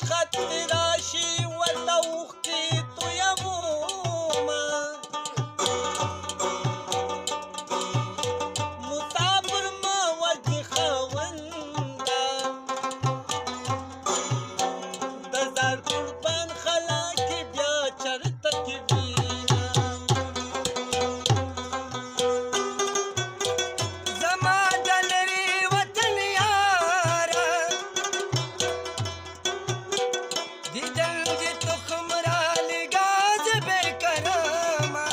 خط راشي ورته اوښکې تویومه مسافر مه وځي خاونده د زار قربان خلا کې بیا چرته کې وینه زما د لرې وطن یاره دیدن دې تخم رالېږه زه بې کرمه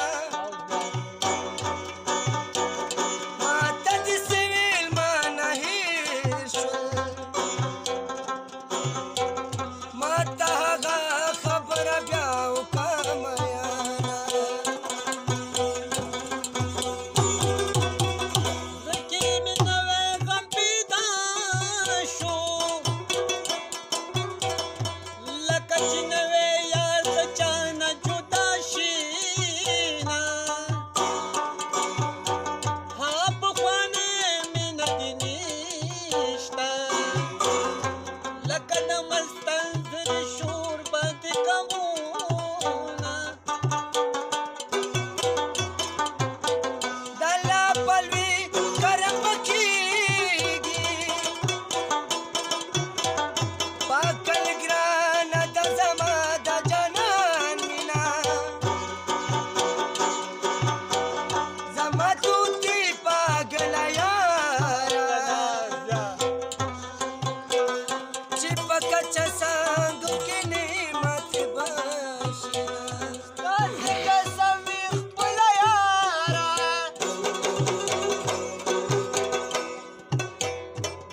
ماته دې څه ویل مانه هېر شول ماته هغه خبره بیا وکړه میانه زړه کې مې نوی غم پیدا شو لکه چې نوی یار د چا نه جدا شي نه ها پخوانۍ مینه دې نشته لکه د مستنظر شور باندې غمونه د الله پلوي کرم کېږي پاکل ګرانه د زما د جانان مینا زما توتي پاگله یاره چې په کچه څانګو کې نعمت باشي داسې قسم وي خپله یاره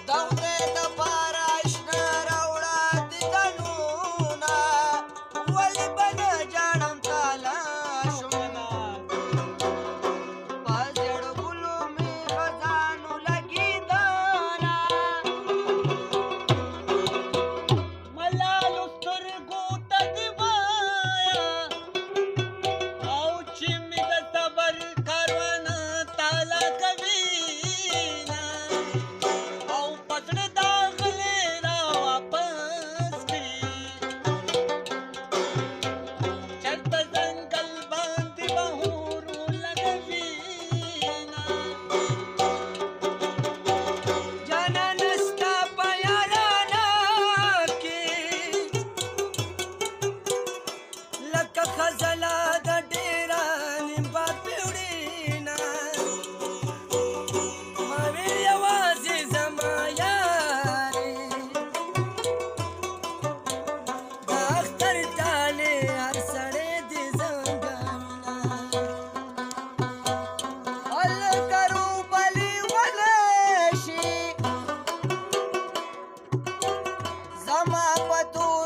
د خدای دپاره اشنا راوړه دیدنونه ولې به نه جاړم تالا شم په زړو ګلو مې خزانو لګېدله ملالو سترګو ته دې وایه او چې مې د صبر کاروانه تالا کوي نه او په زړه داخلي را واپس کړي چېرته ځنګل باندې بهور ولګوي نه جانانه ستا په یارانه کې لکه خزله د ډېره نیمبا پیوړېنه ما ویل یوازې زما یارې د اختر ډالې هر سړی دې زنګانونه هلکه روبلې ونه شي زما په تور